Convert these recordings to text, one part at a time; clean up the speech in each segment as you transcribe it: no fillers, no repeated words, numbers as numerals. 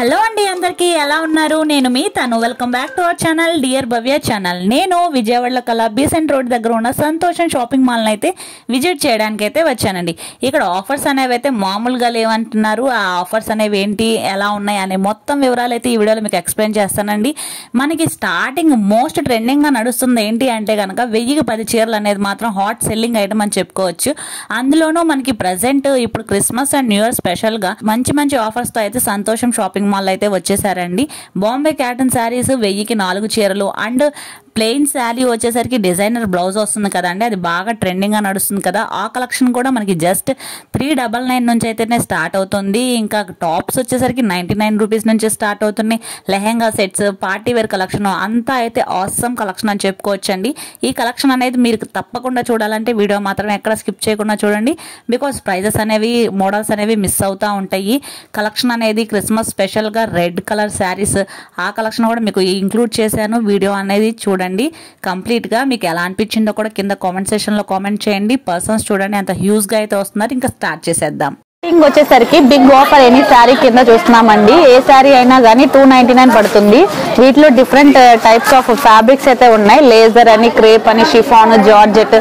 Hello అండి అందరికీ ఎలా ఉన్నారు నేను మీ తను welcome back to our channel dear Bhavya channel నేను విజయవాడలో కల బీసెంట్ రోడ్ దగ్గర ఉన్న సంతోషం షాపింగ్ మాల్ అయితే విజిట్ చేయడానికి అయితే వచ్చానండి ఇక్కడ ఆఫర్స్ అనేవి అయితే మామూలుగా లేవంటున్నారు ఆ ఆఫర్స్ అనేవి ఏంటి ఎలా ఉన్నాయి అనే మొత్తం వివరాలు అయితే ఈ వీడియోలో మీకు ఎక్స్ప్లెయిన్ చేస్తానండి మనకి స్టార్టింగ్ మోస్ట్ ట్రెండింగ్ గా నడుస్తుంది ఏంటి అంటే గనక 1000కి 10 చీరలు అనేది మాత్రం హాట్ సెల్లింగ్ ఐటమ్ అని చెప్పుకోవచ్చు అందులోనూ మనకి ప్రెజెంట్ ఇప్పుడు Christmas and new year special గా మంచి ఆఫర్స్ తో అయితే సంతోషం షాపింగ్ మాల్ అయితే వచ్చేసారండి బాంబే కాటన్ శారీస్ 1000కి 4 చీరలు అండ్ ప్లెయిన్ శారీ వచ్చేసరికి డిజైనర్ బ్లౌజ్ వస్తుంది కదండి అది బాగా ట్రెండింగ్ గా నడుస్తుంది కదా ఆ కలెక్షన్ కూడా మనకి జస్ట్ 399 నుంచి అయితేనే స్టార్ట్ అవుతుంది ఇంకా టాప్స్ వచ్చేసరికి 99 రూపీస్ నుంచి స్టార్ట్ అవుతున్నాయి lehenga sets party wear collection అంతా అయితే ఆసమ్ కలెక్షన్ అని చెప్పుకోవచ్చండి ఈ కలెక్షన్ అనేది మీరు తప్పకుండా చూడాలంటే వీడియో మాత్రం ఎక్కడ స్కిప్ చేయకుండా చూడండి బికాస్ ప్రైజెస్ అనేవి మోడల్స్ అనేవి మిస్ అవుతూ ఉంటాయి కలెక్షన్ అనేది క్రిస్మస్ స్పెషల్ గా రెడ్ కలర్ శారీస్ ఆ కలెక్షన్ కూడా మీకు ఇంక్లూడ్ చేశాను వీడియో అనేది చూడండి కంప్లీట్ గా మీకు ఎలా అనిపించిందో కూడా కింద కామెంట్ సెక్షన్ లో కామెంట్ చేయండి పర్సన్స్ చూడండి అంత హ్యూజ్ గా అయితే వస్తున్నారు ఇంకా స్టార్ట్ చేసేద్దాం వచ్చేసరికి బిగ్ ఆఫర్ ఎనీ శారీ కింద చూస్తున్నామండి ఏ శారీ అయినా కానీ 299 పడుతుంది వీటిలో డిఫరెంట్ టైప్స్ ఆఫ్ ఫ్యాబ్రిక్స్ అయితే ఉన్నాయి లేజర్ అని క్రేప్ అని షిఫాన్ జార్జెట్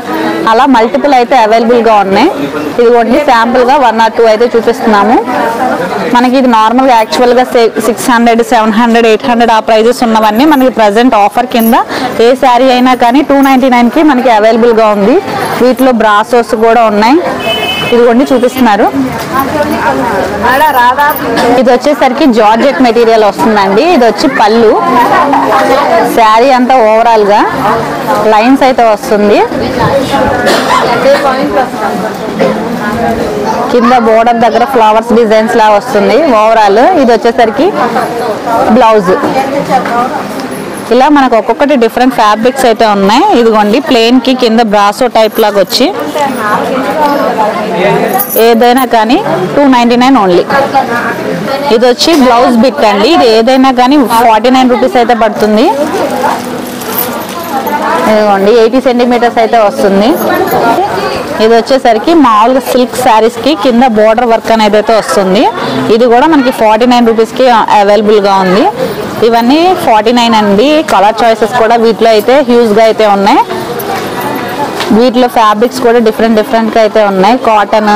అలా మల్టిపుల్ అయితే అవైలబుల్ గా ఉన్నాయి ఇదిగోండి శాంపుల్ గా 1 or 2 అయితే చూపిస్తున్నాము మనకి ఇది నార్మల్ గా యాక్చువల్ గా 600 700 800 ఆ ప్రైజెస్ ఉన్నవన్నీ మనకి ప్రెసెంట్ ఆఫర్ కింద ఏ శారీ అయినా కానీ 299 కి మనకి అవైలబుల్ గా ఉంది వీటిలో బ్రాసోస్ కూడా ఉన్నాయి ఇదిగోండి చూపిస్తున్నారు ఇది వచ్చేసరికి జార్జెట్ మెటీరియల్ వస్తుందండి ఇది వచ్చి పళ్ళు శారీ అంతా ఓవరాల్ గా లైన్స్ అయితే వస్తుంది కింద బోర్డర్ దగ్గర ఫ్లవర్స్ డిజైన్స్ లా వస్తుంది ఓవరాల్ ఇది వచ్చేసరికి బ్లౌజ్ ఇలా మనకు ఒక్కొక్కటి డిఫరెంట్ ఫ్యాబ్రిక్స్ అయితే ఉన్నాయి ఇదిగోండి ప్లెయిన్ కి కింద బ్రాసో టైప్ లాగా వచ్చి ఏదైనా కానీ 299 ఓన్లీ ఇది వచ్చి బ్లౌజ్ బిట్ అండి ఇది ఏదైనా కానీ 49 రూపీస్ అయితే పడుతుంది ఇదిగోండి 80 సెంటీమీటర్స్ అయితే వస్తుంది ఇది వచ్చేసరికి మామూలుగా సిల్క్ శారీస్ కి కింద బోర్డర్ వర్క్ అనేది అయితే వస్తుంది ఇది కూడా మనకి 49 రూపీస్ కి అవైలబుల్ గా ఉంది ఇవన్నీ 49 అండి కలర్ చాయిసెస్ కూడా వీటిలో అయితే హ్యూజ్ గా అయితే ఉన్నాయి వీటిలో ఫ్యాబ్రిక్స్ కూడా డిఫరెంట్ గా అయితే ఉన్నాయి కాటన్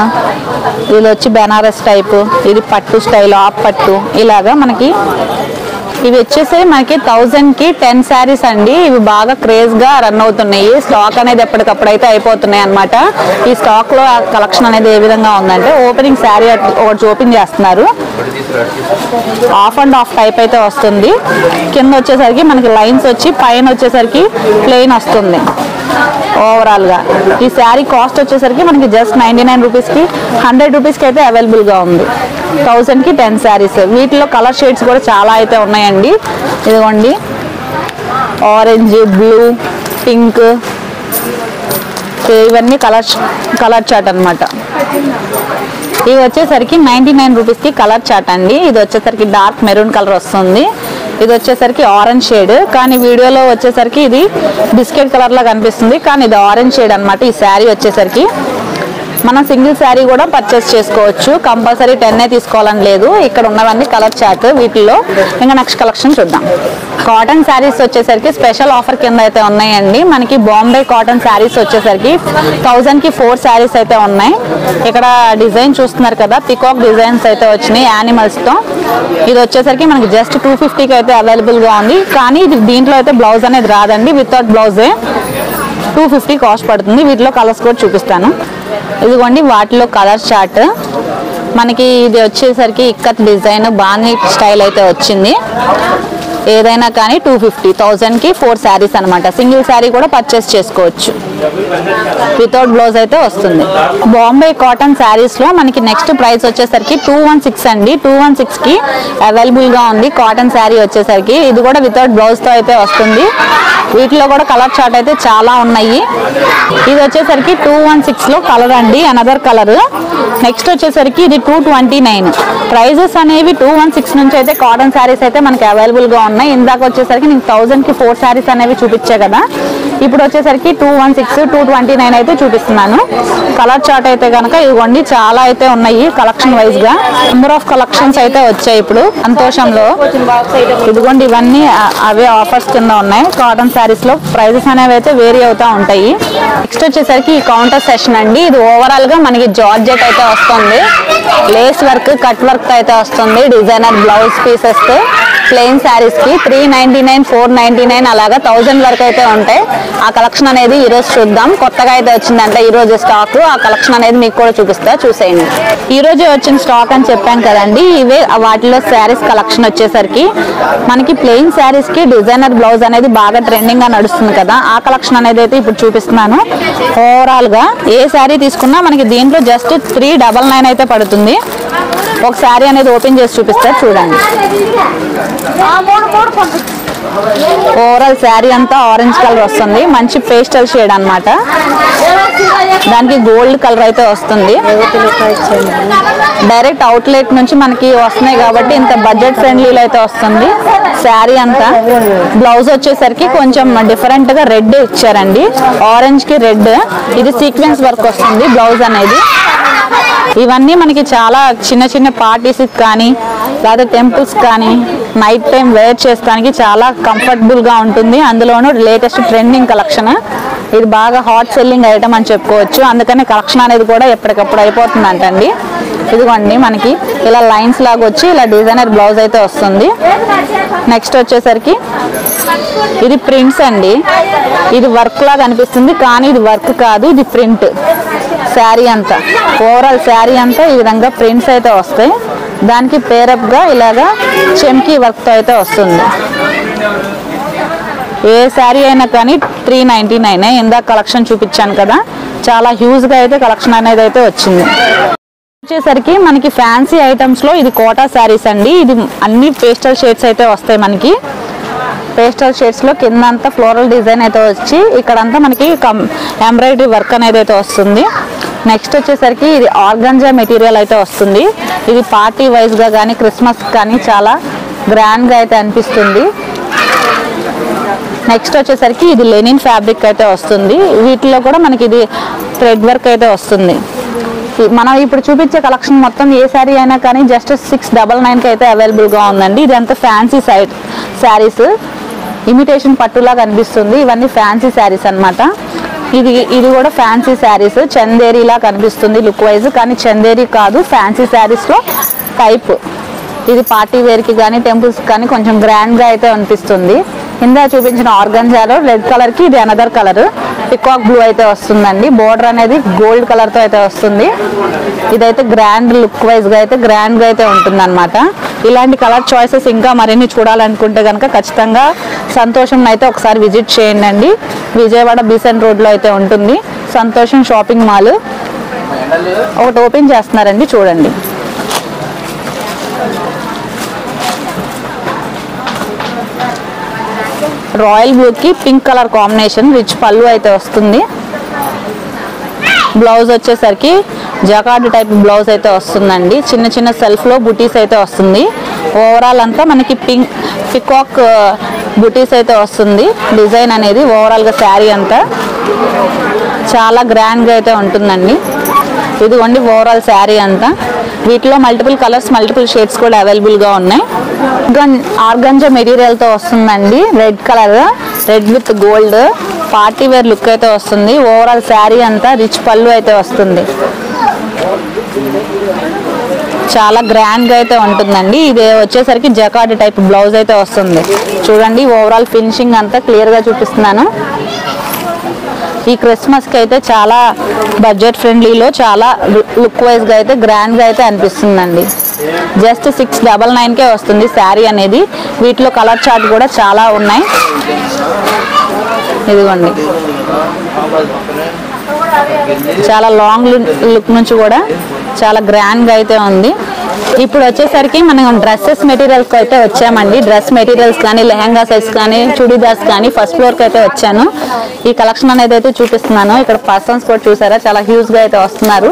ఇది వచ్చి బెనారస్ టైప్ ఇది పట్టు స్టైల్ ఆఫ్ పట్టు ఇలాగా మనకి ఇవి వచ్చేసి మనకి 1000 కి 10 శారీస్ అండి ఇవి బాగా క్రేజ్ గా రన్ అవుతున్నాయి స్టాక్ అనేది ఎప్పటికప్పుడు అయితే అయిపోతున్నాయి అన్నమాట ఈ స్టాక్ లో కలెక్షన్ అనేది ఏ విధంగా ఉందంటే ఓపెనింగ్ శారీ ఒకటి ఓపెన్ చేస్తున్నారు ఆఫ్ అండ్ ఆఫ్ టైప్ అయితే వస్తుంది కింద వచ్చేసరికి మనకి లైన్స్ వచ్చి పైన వచ్చేసరికి ప్లెయిన్ వస్తుంది ఓవరాల్ గా ఈ శారీ కాస్ట్ వచ్చేసరికి మనకి జస్ట్ 99 రూపీస్ కి 100 రూపీస్ కి అయితే అవైలబుల్ గా ఉంది 1000 కి 10 శారీస్ వీటిలో కలర్ షేడ్స్ కూడా చాలా అయితే ఉన్నాయండి ఇదిగోండి ఆరెంజ్ బ్లూ పింక్ ఇవన్నీ కలర్ చార్ట్ అన్నమాట ఇవి వచ్చేసరికి 99 రూపీస్ కి కలర్ చార్ట్ అండి ఇది వచ్చేసరికి డార్క్ మెరూన్ కలర్ వస్తుంది ఇది వచ్చేసరికి ఆరెంజ్ షేడ్ కానీ వీడియోలో వచ్చేసరికి ఇది బిస్కెట్ కలర్ లా కనిపిస్తుంది కానీ ఇది ఆరెంజ్ షేడ్ అన్నమాట ఈ శారీ వచ్చేసరికి మనం సింగిల్ శారీ కూడా పర్చేస్ చేసుకోవచ్చు కంపల్సరీ 10 తీసుకోవాలని లేదు ఇక్కడ ఉన్నవన్నీ కలర్ చార్ట్ వీటిల్లో ఇంకా నెక్స్ట్ కలెక్షన్ చూద్దాం కాటన్ శారీస్ వచ్చేసరికి స్పెషల్ ఆఫర్ కింద అయితే ఉన్నాయండి మనకి బాంబే కాటన్ శారీస్ వచ్చేసరికి 1000 కి 4 శారీస్ అయితే ఉన్నాయి ఇక్కడ డిజైన్ చూస్తున్నారు కదా పికాక్ డిజైన్స్ అయితే వచ్చినాయి యానిమల్స్ తో ఇది వచ్చేసరికి మనకి జస్ట్ 250 కి అయితే అవైలబుల్ గా ఉంది కానీ ఇది దీంట్లో అయితే బ్లౌజ్ అనేది రాదండి వితౌట్ బ్లౌజే 250 కాస్ట్ పడుతుంది వీటిలో కలర్స్ కూడా చూపిస్తాను ఇదిగోండి వాటిలో కలర్ చార్ట్ మనకి ఇది వచ్చేసరికి ఇక్కత్ డిజైన్ బాగా స్టైల్ అయితే వచ్చింది ఏదైనా కానీ 250 1000 కి 4 శారీస్ అనమాట సింగిల్ శారీ కూడా పర్చేస్ చేసుకోవచ్చు వితౌట్ బ్లౌజ్ అయితే వస్తుంది బాంబే కాటన్ శారీస్ లో మనకి నెక్స్ట్ ప్రైస్ వచ్చేసరికి 216 అండి 216 కి అవైలబుల్ గా ఉంది కాటన్ శారీ వచ్చేసరికి ఇది కూడా వితౌట్ బ్లౌజ్ తో అయితే వస్తుంది వీటిలో కూడా కలర్ చార్ట్ అయితే చాలా ఉన్నాయి. ఇది వచ్చేసరికి 216 లో కలర్ అండి, అనదర్ కలర్. నెక్స్ట్ వచ్చేసరికి ఇది 229. ప్రైజెస్ అనేవి 216 నుంచి అయితే కాటన్ శారీస్ అయితే మనకి అవైలబుల్ గా ఉన్నాయి. ఇందాక వచ్చేసరికి నేను 1000 కి 4 శారీస్ అనేవి చూపించా కదా, ఇప్పుడు వచ్చేసరికి 216, 229 అయితే చూపిస్తున్నాను. కలర్ చార్ట్ అయితే కనుక ఇదిగోండి చాలా అయితే ఉన్నాయి కలెక్షన్ వైజ్ గా. నెంబర్ ఆఫ్ కలెక్షన్స్ అయితే వచ్చాయి ఇప్పుడు సంతోషంలో. ఇదిగోండి ఇవన్నీ అవే ఆఫర్స్ కింద ఉన్నాయి. కాటన్ శారీస్ లో ప్రైజెస్ అనేవి అయితే వేరీ అవుతా ఉంటాయి. నెక్స్ట్ వచ్చేసరికి ఈ కౌంటర్ సెషన్ అండి. ఇది ఓవరాల్ గా మనకి జార్జెట్ అయితే వస్తుంది, లేస్ వర్క్, కట్ వర్క్ అయితే వస్తుంది, డిజైనర్ బ్లౌజ్ పీసెస్ తో. ప్లెయిన్ శారీస్ కి 399, 499 అలాగా 1000 వరకు అయితే ఉంటాయి. ఆ కలెక్షన్ అనేది ఈ రోజు చూద్దాం. కొత్తగా అయితే వచ్చిందంటే ఈ రోజు స్టాక్, ఆ కలెక్షన్ అనేది మీకు కూడా చూపిస్తా, చూసేయండి. ఈ రోజు వచ్చిన స్టాక్ అని చెప్పాం కదండి, ఇవే వాటిలో శారీస్ కలెక్షన్ వచ్చేసరికి మనకి ప్లెయిన్ శారీస్ కి డిజైనర్ బ్లౌజ్ అనేది బాగా ట్రెండింగ్ గా నడుస్తుంది కదా, ఆ కలెక్షన్ అనేది అయితే ఇప్పుడు చూపిస్తున్నాను. ఓవరాల్ గా ఏ శారీ తీసుకున్నా మనకి దీంట్లో జస్ట్ 399 అయితే పడుతుంది. ఒక శారీ అనేది ఓపెన్ చేసి చూపిస్తారు చూడండి. ఓవరాల్ శారీ అంతా ఆరెంజ్ కలర్ వస్తుంది, మంచి పేస్టల్ షేడ్ అన్నమాట. దానికి గోల్డ్ కలర్ అయితే వస్తుంది. డైరెక్ట్ అవుట్లెట్ నుంచి మనకి వస్తున్నాయి కాబట్టి ఇంత బడ్జెట్ ఫ్రెండ్లీలో అయితే వస్తుంది శారీ అంతా. బ్లౌజ్ వచ్చేసరికి కొంచెం డిఫరెంట్ గా రెడ్ ఇచ్చారండి, ఆరెంజ్ కి రెడ్. ఇది సీక్వెన్స్ వర్క్ వస్తుంది బ్లౌజ్ అనేది. ఇవన్నీ మనకి చాలా చిన్న చిన్న పార్టీస్ కానీ లేదా టెంపుల్స్ కానీ నైట్ టైం వేర్ చేసుకోవడానికి చాలా కంఫర్టబుల్ గా ఉంటుంది. అందులోనూ లేటెస్ట్ ట్రెండింగ్ కలెక్షన్, ఇది బాగా హాట్ సెల్లింగ్ ఐటమ్ అని చెప్పుకోవచ్చు. అందుకని కలెక్షన్ అనేది కూడా ఎప్పటికప్పుడు అయిపోతుంది అంటండి. ఇదిగోండి మనకి ఇలా లైన్స్ లాగా వచ్చి ఇలా డిజైనర్ బ్లౌజ్ అయితే వస్తుంది. నెక్స్ట్ వచ్చేసరికి ఇది ప్రింట్స్ అండి. ఇది వర్క్ లాగా అనిపిస్తుంది కానీ ఇది వర్క్ కాదు, ఇది ప్రింట్. శారీ అంతా ఓవరాల్ శారీ అంతా ఈ విధంగా ప్రింట్స్ అయితే వస్తాయి. దానికి పేరప్ గా ఇలాగా చెమ్కీ వర్క్ తో అయితే వస్తుంది. ఏ శారీ అయినా కానీ 399. ఇందాక కలెక్షన్ చూపించాను కదా, చాలా హ్యూజ్ గా అయితే కలెక్షన్ అనేది అయితే వచ్చింది. వచ్చేసరికి మనకి ఫ్యాన్సీ ఐటమ్స్ లో ఇది కోటా శారీస్ అండి. ఇది అన్ని పేస్టల్ షేడ్స్ అయితే వస్తాయి మనకి. పేస్టల్ షేడ్స్ లో కింద అంతా ఫ్లోరల్ డిజైన్ అయితే వచ్చి ఇక్కడంతా మనకి ఎంబ్రాయిడరీ వర్క్ అనేది అయితే వస్తుంది. నెక్స్ట్ వచ్చేసరికి ఇది ఆర్గంజా మెటీరియల్ అయితే వస్తుంది. ఇది పార్టీ వైజ్ గా కానీ క్రిస్మస్ కానీ చాలా గ్రాండ్ గా అయితే అనిపిస్తుంది. నెక్స్ట్ వచ్చేసరికి ఇది లెనిన్ ఫ్యాబ్రిక్ అయితే వస్తుంది. వీటిలో కూడా మనకి ఇది థ్రెడ్ వర్క్ అయితే వస్తుంది. మనం ఇప్పుడు చూపించే కలెక్షన్ మొత్తం ఏ శారీ అయినా కానీ జస్ట్ 699 అయితే అవైలబుల్ గా ఉందండి. ఇదంతా ఫ్యాన్సీ శారీస్, ఇమిటేషన్ పట్టులా కనిపిస్తుంది. ఇవన్నీ ఫ్యాన్సీ శారీస్ అన్నమాట. ఇది కూడా ఫ్యాన్సీ శారీస్, చందేరీలా కనిపిస్తుంది లుక్ వైజ్, కానీ చందేరీ కాదు, ఫ్యాన్సీ శారీస్ లో టైప్. ఇది పార్టీ వేర్ కి కానీ టెంపుల్స్ కానీ కొంచెం గ్రాండ్ గా అయితే అనిపిస్తుంది. ఇందా చూపించిన ఆర్గంజాలో రెడ్ కలర్ కి ఇది అనదర్ కలర్, పికాక్ బ్లూ అయితే వస్తుందండి. బోర్డర్ అనేది గోల్డ్ కలర్ తో అయితే వస్తుంది. ఇదైతే గ్రాండ్ లుక్ వైజ్ గా అయితే గ్రాండ్ గా అయితే ఉంటుంది అనమాట. ఇలాంటి కలర్ చాయిసెస్ ఇంకా మరిన్ని చూడాలనుకుంటే కనుక ఖచ్చితంగా సంతోషం అయితే ఒకసారి విజిట్ చేయండి. విజయవాడ బీసెంట్ రోడ్ లో అయితే ఉంటుంది సంతోషం షాపింగ్ మాల్. ఒకటి ఓపెన్ చేస్తున్నారండి చూడండి. రాయల్ బ్లూ కి పింక్ కలర్ కాంబినేషన్, రిచ్ పళ్ళు అయితే వస్తుంది. బ్లౌజ్ వచ్చేసరికి జకార్డ్ టైప్ బ్లౌజ్ అయితే వస్తుందండి. చిన్న చిన్న సెల్ఫ్ లో బుటీస్ అయితే వస్తుంది. ఓవరాల్ అంతా మనకి పికాక్ బుటీస్ అయితే వస్తుంది. డిజైన్ అనేది ఓవరాల్ గా శారీ అంతా చాలా గ్రాండ్ గా అయితే ఉంటుందండి. ఇదిగోండి ఓవరాల్ శారీ అంతా. వీటిలో మల్టిపుల్ కలర్స్, మల్టిపుల్ షేడ్స్ కూడా అవైలబుల్ గా ఉన్నాయి. ఆర్గంజా మెటీరియల్ తో వస్తుందండి. Red colour, red with gold party wear look అయితే వస్తుంది. ఓవరాల్ శారీ అంతా రిచ్ పళ్ళు అయితే వస్తుంది. చాలా గ్రాండ్ గా అయితే ఉంటుందండి. ఇది వచ్చేసరికి జకార్డ్ టైప్ బ్లౌజ్ అయితే వస్తుంది. చూడండి ఓవరాల్ ఫినిషింగ్ అంతా క్లియర్ గా చూపిస్తున్నాను. ఈ క్రిస్మస్ కి అయితే చాలా బడ్జెట్ ఫ్రెండ్లీలో చాలా లుక్ వైజ్ గా అయితే గ్రాండ్ గా అయితే అనిపిస్తుందండి. జస్ట్ 699 కే వస్తుంది శారీ అనేది. వీటిలో కలర్ చార్ట్ కూడా చాలా ఉన్నాయి. ఇదిగోండి చాలా లాంగ్ లుక్ నుంచి కూడా చాలా గ్రాండ్ గా అయితే ఉంది. ఇప్పుడు వచ్చేసరికి మనం డ్రెస్సెస్ మెటీరియల్స్ అయితే వచ్చామండి. డ్రెస్ మెటీరియల్స్ కానీ లెహంగా సెట్స్ కానీ చుడీదార్స్ కానీ ఫస్ట్ ఫ్లోర్ కి అయితే వచ్చాను. ఈ కలెక్షన్ అనేది అయితే చూపిస్తున్నాను. ఇక్కడ పర్సన్స్ కూడా చూసారా చాలా హ్యూజ్ గా అయితే వస్తున్నారు.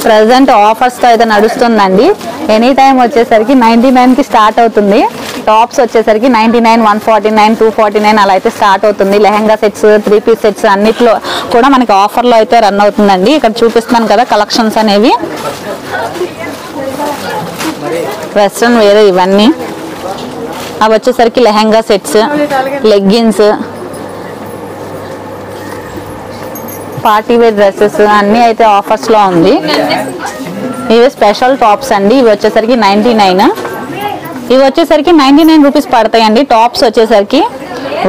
ప్రెసెంట్ ఆఫర్స్ తో అయితే నడుస్తుందండి. ఎనీ టైం వచ్చేసరికి 99 కి స్టార్ట్ అవుతుంది. టాప్స్ వచ్చేసరికి 99, 149, 249 అలా అయితే స్టార్ట్ అవుతుంది. లెహంగా సెట్స్ 3 పీస్ సెట్స్ అన్నిట్లో కూడా మనకి ఆఫర్ లో అయితే రన్ అవుతుందండి. ఇక్కడ చూపిస్తున్నాను కదా కలెక్షన్స్ అనేవి వెస్ట్రన్ వేర్ ఇవన్నీ. అవి వచ్చేసరికి lehenga sets, leggings, party wear dresses అన్నీ అయితే ఆఫర్స్ లో ఉంది. ఇవి స్పెషల్ టాప్స్ అండి. ఇవి వచ్చేసరికి 99. ఇవి వచ్చేసరికి 99 రూపీస్ పడతాయండి. టాప్స్ వచ్చేసరికి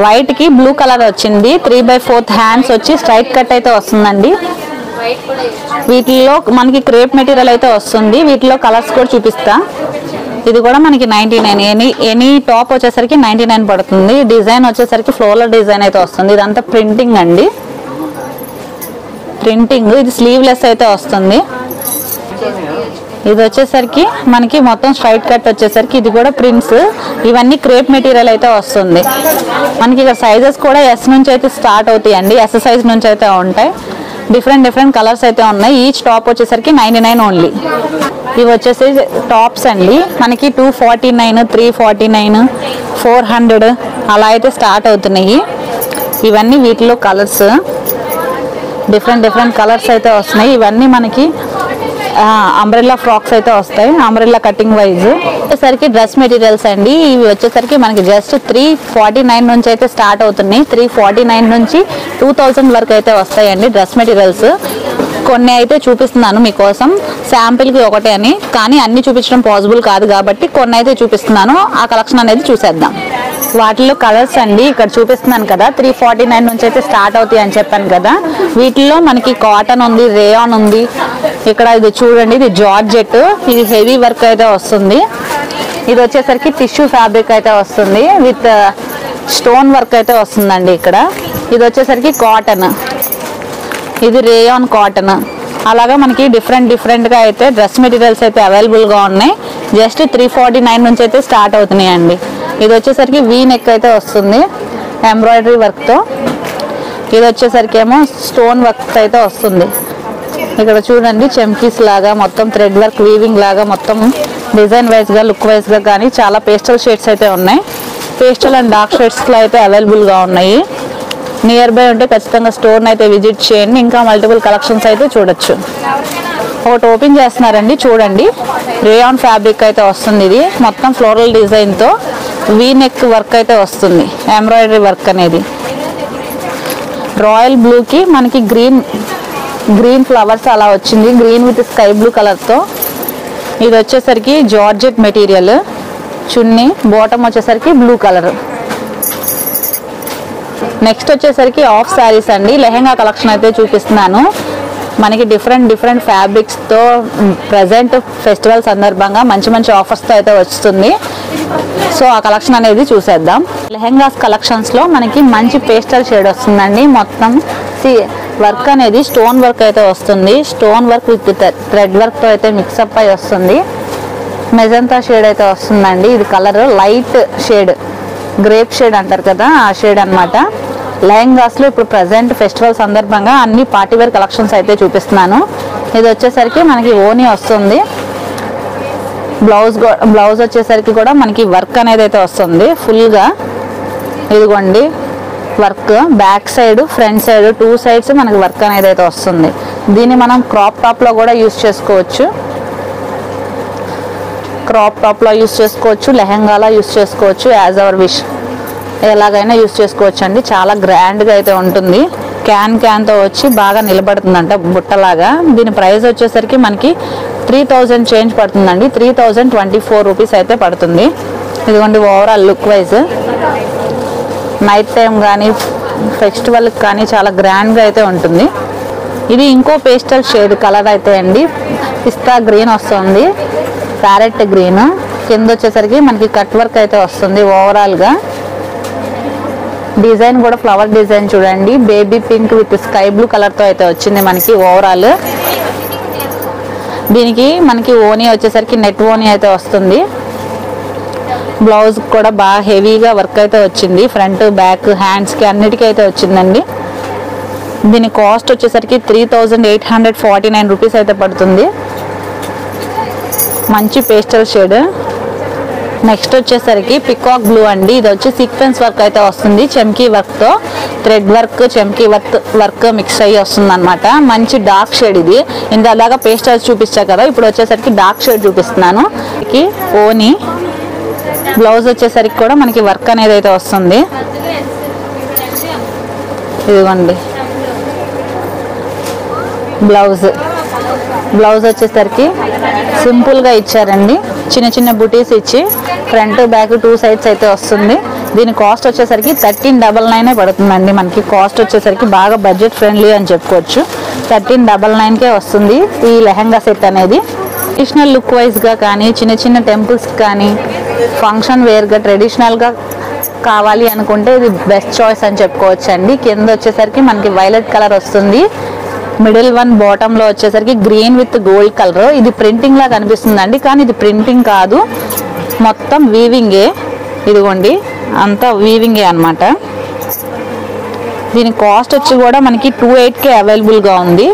వైట్ కి బ్లూ కలర్ వచ్చింది. 3/4 హ్యాండ్స్ వచ్చి స్ట్రైట్ కట్ అయితే వస్తుందండి. వీటిలో మనకి క్రేప్ మెటీరియల్ అయితే వస్తుంది. వీటిలో కలర్స్ కూడా చూపిస్తా. ఇది కూడా మనకి 99. ఎనీ టాప్ వచ్చేసరికి 99 పడుతుంది. డిజైన్ వచ్చేసరికి ఫ్లోరల్ డిజైన్ అయితే వస్తుంది. ఇదంతా ప్రింటింగ్ అండి. ప్రింటింగ్ ఇది స్లీవ్లెస్ అయితే వస్తుంది. ఇది వచ్చేసరికి మనకి మొత్తం స్ట్రైట్ కట్ వచ్చేసరికి ఇది కూడా ప్రింట్స్. ఇవన్నీ క్రేప్ మెటీరియల్ అయితే వస్తుంది. మనకి ఇక్కడ సైజెస్ కూడా ఎస్ నుంచి అయితే స్టార్ట్ అవుతాయండి. ఎస్ సైజ్ నుంచి అయితే ఉంటాయి. డిఫరెంట్ కలర్స్ అయితే ఉన్నాయి. ఈచ్ టాప్ వచ్చేసరికి 99 ఓన్లీ. ఇవి వచ్చేసి టాప్స్ అండి. మనకి 249, 349, 400 అలా అయితే స్టార్ట్ అవుతున్నాయి. ఇవన్నీ వీటిలో కలర్స్ డిఫరెంట్ కలర్స్ అయితే వస్తున్నాయి. ఇవన్నీ మనకి అంబ్రెల్లా ఫ్రాక్స్ అయితే వస్తాయి. అంబ్రెల్లా కటింగ్ వైజ్ వచ్చేసరికి డ్రెస్ మెటీరియల్స్ అండి. ఇవి వచ్చేసరికి మనకి జస్ట్ 349 నుంచి అయితే స్టార్ట్ అవుతున్నాయి. 349 నుంచి 2000 వరకు అయితే వస్తాయండి డ్రెస్ మెటీరియల్స్. కొన్ని అయితే చూపిస్తున్నాను మీకోసం శాంపిల్కి ఒకటే అని, కానీ అన్ని చూపించడం పాసిబుల్ కాదు కాబట్టి కొన్ని అయితే చూపిస్తున్నాను. ఆ కలెక్షన్ అనేది చూసేద్దాం. వాటిలో కలర్స్ అండి ఇక్కడ చూపిస్తున్నాను కదా. 349 నుంచి అయితే స్టార్ట్ అవుతాయి అని చెప్పాను కదా. వీటిలో మనకి కాటన్ ఉంది, రేయాన్ ఉంది. ఇక్కడ ఇది చూడండి, ఇది జార్జెట్, ఇది హెవీ వర్క్ అయితే వస్తుంది. ఇది వచ్చేసరికి టిష్యూ ఫ్యాబ్రిక్ అయితే వస్తుంది విత్ స్టోన్ వర్క్ అయితే వస్తుందండి ఇక్కడ. ఇది వచ్చేసరికి కాటన్, ఇది రేయాన్ కాటన్. అలాగా మనకి డిఫరెంట్గా అయితే డ్రెస్ మెటీరియల్స్ అయితే అవైలబుల్గా ఉన్నాయి. జస్ట్ 349 నుంచి అయితే స్టార్ట్ అవుతున్నాయండి. ఇది వచ్చేసరికి వీ నెక్ అయితే వస్తుంది ఎంబ్రాయిడరీ వర్క్తో. ఇది వచ్చేసరికి ఏమో స్టోన్ వర్క్ అయితే వస్తుంది. ఇక్కడ చూడండి చెమ్కీస్ లాగా మొత్తం థ్రెడ్ వర్క్ వీవింగ్ లాగా మొత్తం డిజైన్ వైజ్గా లుక్ వైజ్గా కానీ చాలా పేస్టల్ షేడ్స్ అయితే ఉన్నాయి. పేస్టల్ అండ్ డార్క్ షేడ్స్లో అయితే అవైలబుల్గా ఉన్నాయి. నియర్ బై ఉంటే ఖచ్చితంగా స్టోర్ని అయితే విజిట్ చేయండి. ఇంకా మల్టిపుల్ కలెక్షన్స్ అయితే చూడొచ్చు. ఒకటి ఓపెన్ చేస్తున్నారండి చూడండి. రేయాన్ ఫ్యాబ్రిక్ అయితే వస్తుంది. ఇది మొత్తం ఫ్లోరల్ డిజైన్తో వీ నెక్ వర్క్ అయితే వస్తుంది. ఎంబ్రాయిడరీ వర్క్ అనేది రాయల్ బ్లూకి మనకి గ్రీన్ ఫ్లవర్స్ అలా వచ్చింది. గ్రీన్ విత్ స్కై బ్లూ కలర్తో. ఇది వచ్చేసరికి జార్జెట్ మెటీరియల్. చున్నీ బాటమ్ వచ్చేసరికి బ్లూ కలర్. నెక్స్ట్ వచ్చేసరికి ఆఫ్ శారీస్ అండి. లెహంగా కలెక్షన్ అయితే చూపిస్తున్నాను. మనకి డిఫరెంట్ ఫ్యాబ్రిక్స్తో ప్రజెంట్ ఫెస్టివల్ సందర్భంగా మంచి ఆఫర్స్తో అయితే వస్తుంది. సో ఆ కలెక్షన్ అనేది చూసేద్దాం. లెహంగాస్ కలెక్షన్స్లో మనకి మంచి పేస్టల్ షేడ్ వస్తుందండి. మొత్తం వర్క్ అనేది స్టోన్ వర్క్ అయితే వస్తుంది. స్టోన్ వర్క్ విత్ థ్రెడ్ వర్క్తో అయితే మిక్సప్ అయి వస్తుంది. మెజంతా షేడ్ అయితే వస్తుందండి. ఇది colour light shade, grape shade అంటారు కదా, ఆ షేడ్ అనమాట. లెహంగాస్లో ఇప్పుడు ప్రజెంట్ ఫెస్టివల్ సందర్భంగా అన్ని పార్టీవేర్ కలెక్షన్స్ అయితే చూపిస్తున్నాను. ఇది వచ్చేసరికి మనకి ఓనీ వస్తుంది. బ్లౌజ్ వచ్చేసరికి కూడా మనకి వర్క్ అనేది అయితే వస్తుంది ఫుల్గా. ఇదిగోండి work back side front side 2 sides మనకి వర్క్ అనేది అయితే వస్తుంది. దీన్ని మనం క్రాప్ టాప్లో కూడా యూస్ చేసుకోవచ్చు. క్రాప్ టాప్లో యూస్ చేసుకోవచ్చు, లెహంగాలో యూస్ చేసుకోవచ్చు. యాజ్ అవర్ విష్, ఎలాగైనా యూస్ చేసుకోవచ్చు అండి. చాలా గ్రాండ్గా అయితే ఉంటుంది. క్యాన్తో వచ్చి బాగా నిలబడుతుందంట బుట్టలాగా. దీని ప్రైస్ వచ్చేసరికి మనకి 3000 చేంజ్ పడుతుందండి. 3024 రూపీస్ అయితే పడుతుంది. ఇదిగోండి overall look wise night time కానీ ఫెస్టివల్కి కానీ చాలా గ్రాండ్గా అయితే ఉంటుంది. ఇది ఇంకో పేస్టల్ షేడ్ కలర్ అయితే అండి. పిస్తా గ్రీన్ వస్తుంది, ప్యారెట్ గ్రీన్. కింద వచ్చేసరికి మనకి కట్ వర్క్ అయితే వస్తుంది. ఓవరాల్గా డిజైన్ కూడా ఫ్లవర్ డిజైన్ చూడండి. Baby pink with sky blue కలర్తో అయితే వచ్చింది మనకి ఓవరాల్. దీనికి మనకి ఓనీ వచ్చేసరికి నెట్ ఓనీ అయితే వస్తుంది. బ్లౌజ్ కూడా బాగా హెవీగా వర్క్ అయితే వచ్చింది. ఫ్రంట్ బ్యాక్ హ్యాండ్స్కి అన్నిటికీ అయితే వచ్చిందండి. దీని కాస్ట్ వచ్చేసరికి 3849 రూపీస్ అయితే పడుతుంది. మంచి పేస్టల్ షేడ్. నెక్స్ట్ వచ్చేసరికి పికాక్ బ్లూ అండి. ఇది వచ్చి సీక్వెన్స్ వర్క్ అయితే వస్తుంది. చెమ్కీ వర్క్తో థ్రెడ్ వర్క్ చెమ్కీ వర్క్ మిక్స్ అయ్యి వస్తుంది అనమాట. మంచి డార్క్ షేడ్ ఇది. ఇందాక పేస్టల్స్ చూపించా కదా, ఇప్పుడు వచ్చేసరికి డార్క్ షేడ్ చూపిస్తున్నాను. ఓని బ్లౌజ్ వచ్చేసరికి కూడా మనకి వర్క్ అనేది అయితే వస్తుంది. ఇదిగోండి బ్లౌజ్ వచ్చేసరికి సింపుల్గా ఇచ్చారండి. చిన్న చిన్న బుటీస్ ఇచ్చి ఫ్రంట్ బ్యాక్ 2 సైడ్స్ అయితే వస్తుంది. దీని కాస్ట్ వచ్చేసరికి 1399 పడుతుందండి. మనకి కాస్ట్ వచ్చేసరికి బాగా బడ్జెట్ ఫ్రెండ్లీ అని చెప్పుకోవచ్చు. 1399కే వస్తుంది ఈ లెహంగా సెట్ అనేది. ట్రెడిషనల్ లుక్ వైజ్గా కానీ చిన్న చిన్న టెంపుల్స్ కానీ ఫంక్షన్ వేర్గా ట్రెడిషనల్గా కావాలి అనుకుంటే ఇది బెస్ట్ చాయిస్ అని చెప్పుకోవచ్చు అండి. కింద వచ్చేసరికి మనకి వైలెట్ కలర్ వస్తుంది. మిడిల్ వన్ బాటంలో వచ్చేసరికి గ్రీన్ విత్ గోల్డ్ కలర్. ఇది ప్రింటింగ్ లా కనిపిస్తుందండి, కానీ ఇది ప్రింటింగ్ కాదు, మొత్తం వీవింగే. ఇదిగోండి అంతా వీవింగే అనమాట. దీని కాస్ట్ వచ్చి కూడా మనకి 28K అవైలబుల్గా ఉంది.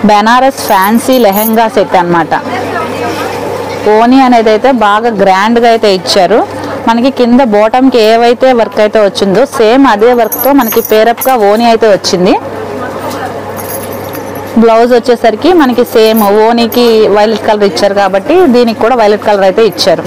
బెనారస్ ఫ్యాన్సీ లెహెంగా సెట్ అనమాట. ఓనీ అనేది అయితే బాగా గ్రాండ్గా అయితే ఇచ్చారు. మనకి కింద బాటంకి ఏవైతే వర్క్ అయితే వచ్చిందో సేమ్ అదే వర్క్తో మనకి పేరప్గా ఓనీ అయితే వచ్చింది. బ్లౌజ్ వచ్చేసరికి మనకి సేమ్ ఓనీకి వైలెట్ కలర్ ఇచ్చారు కాబట్టి దీనికి కూడా వైలెట్ కలర్ అయితే ఇచ్చారు.